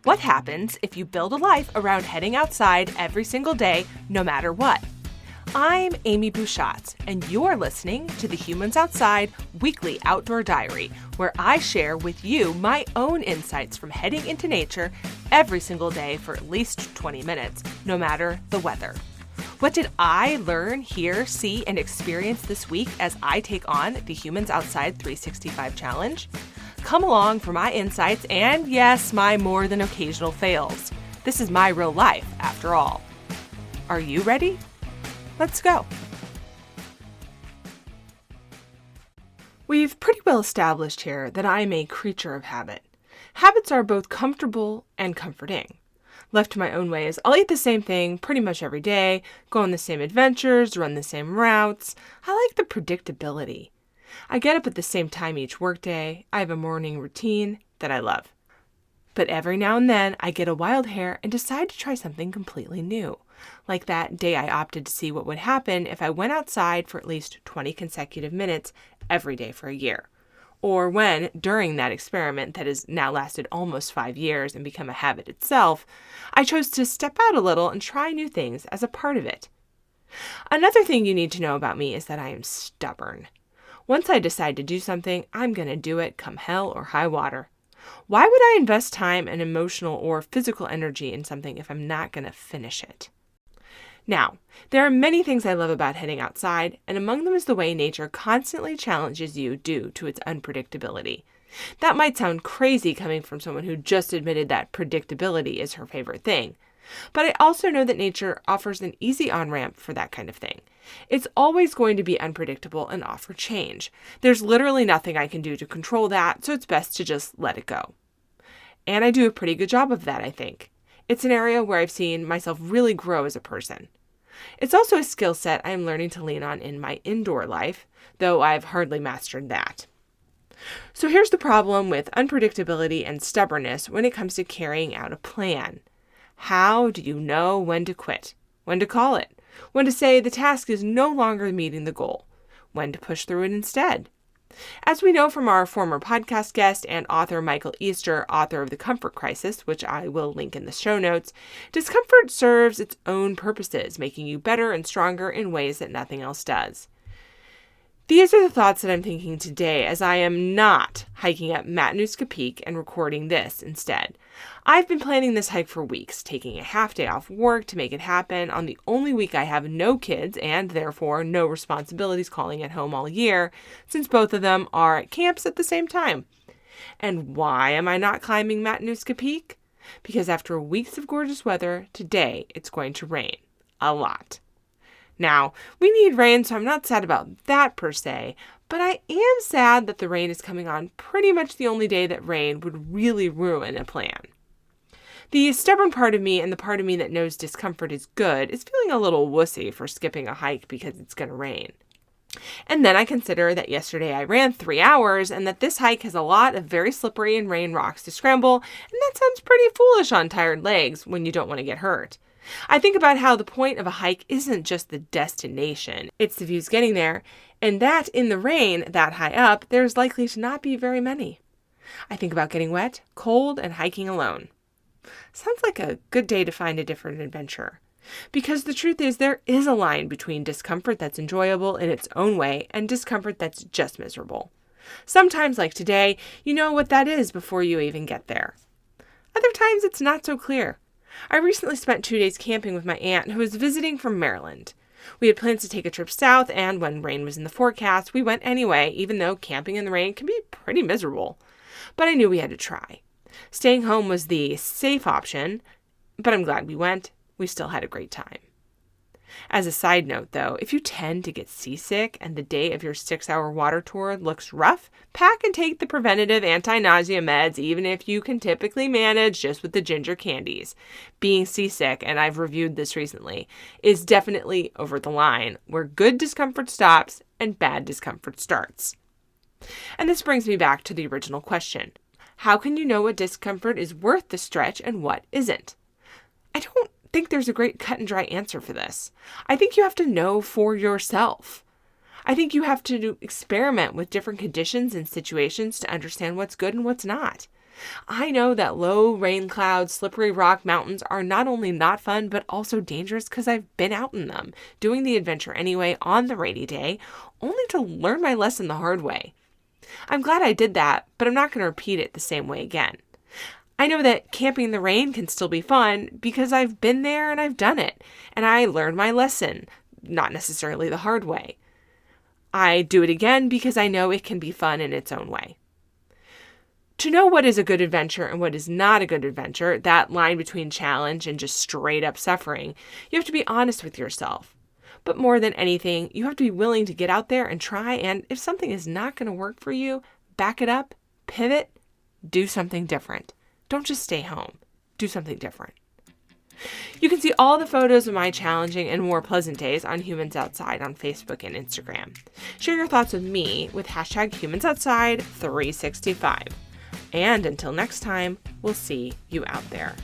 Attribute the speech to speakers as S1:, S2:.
S1: What happens if you build a life around heading outside every single day, no matter what? I'm Amy Bouchat, and you're listening to the Humans Outside Weekly Outdoor Diary, where I share with you my own insights from heading into nature every single day for at least 20 minutes, no matter the weather. What did I learn, hear, see, and experience this week as I take on the Humans Outside 365 Challenge? Come along for my insights and, yes, my more than occasional fails. This is my real life, after all. Are you ready? Let's go. We've pretty well established here that I'm a creature of habit. Habits are both comfortable and comforting. Left to my own ways, I'll eat the same thing pretty much every day, go on the same adventures, run the same routes. I like the predictability. I get up at the same time each workday. I have a morning routine that I love. But every now and then, I get a wild hair and decide to try something completely new. Like that day I opted to see what would happen if I went outside for at least 20 consecutive minutes every day for a year. Or when, during that experiment that has now lasted almost 5 years and become a habit itself, I chose to step out a little and try new things as a part of it. Another thing you need to know about me is that I am stubborn. Once I decide to do something, I'm going to do it come hell or high water. Why would I invest time and emotional or physical energy in something if I'm not going to finish it? Now, there are many things I love about heading outside, and among them is the way nature constantly challenges you due to its unpredictability. That might sound crazy coming from someone who just admitted that predictability is her favorite thing. But I also know that nature offers an easy on-ramp for that kind of thing. It's always going to be unpredictable and offer change. There's literally nothing I can do to control that, so it's best to just let it go. And I do a pretty good job of that, I think. It's an area where I've seen myself really grow as a person. It's also a skill set I'm learning to lean on in my indoor life, though I've hardly mastered that. So here's the problem with unpredictability and stubbornness when it comes to carrying out a plan. How do you know when to quit? When to call it? When to say the task is no longer meeting the goal? When to push through it instead? As we know from our former podcast guest and author Michael Easter, author of The Comfort Crisis, which I will link in the show notes, discomfort serves its own purposes, making you better and stronger in ways that nothing else does. These are the thoughts that I'm thinking today as I am not hiking up Matanuska Peak and recording this instead. I've been planning this hike for weeks, taking a half day off work to make it happen on the only week I have no kids and therefore no responsibilities calling at home all year, since both of them are at camps at the same time. And why am I not climbing Matanuska Peak? Because after weeks of gorgeous weather, today it's going to rain. A lot. Now, we need rain, so I'm not sad about that per se, but I am sad that the rain is coming on pretty much the only day that rain would really ruin a plan. The stubborn part of me and the part of me that knows discomfort is good is feeling a little wussy for skipping a hike because it's going to rain. And then I consider that yesterday I ran 3 hours and that this hike has a lot of very slippery and rain rocks to scramble, and that sounds pretty foolish on tired legs when you don't want to get hurt. I think about how the point of a hike isn't just the destination, it's the views getting there, and that in the rain that high up, there's likely to not be very many. I think about getting wet, cold, and hiking alone. Sounds like a good day to find a different adventure. Because the truth is there is a line between discomfort that's enjoyable in its own way and discomfort that's just miserable. Sometimes, like today, you know what that is before you even get there. Other times it's not so clear. I recently spent 2 days camping with my aunt who was visiting from Maryland. We had plans to take a trip south, and when rain was in the forecast, we went anyway, even though camping in the rain can be pretty miserable. But I knew we had to try. Staying home was the safe option, but I'm glad we went. We still had a great time. As a side note, though, if you tend to get seasick and the day of your 6-hour water tour looks rough, pack and take the preventative anti-nausea meds, even if you can typically manage just with the ginger candies. Being seasick, and I've reviewed this recently, is definitely over the line, where good discomfort stops and bad discomfort starts. And this brings me back to the original question. How can you know what discomfort is worth the stretch and what isn't? I don't think there's a great cut and dry answer for this. I think you have to know for yourself. I think you have to experiment with different conditions and situations to understand what's good and what's not. I know that low rain clouds, slippery rock mountains are not only not fun, but also dangerous because I've been out in them, doing the adventure anyway on the rainy day, only to learn my lesson the hard way. I'm glad I did that, but I'm not going to repeat it the same way again. I know that camping in the rain can still be fun because I've been there and I've done it, and I learned my lesson, not necessarily the hard way. I do it again because I know it can be fun in its own way. To know what is a good adventure and what is not a good adventure, that line between challenge and just straight up suffering, you have to be honest with yourself. But more than anything, you have to be willing to get out there and try, and if something is not going to work for you, back it up, pivot, do something different. Don't just stay home. Do something different. You can see all the photos of my challenging and more pleasant days on Humans Outside on Facebook and Instagram. Share your thoughts with me with #HumansOutside365. And until next time, we'll see you out there.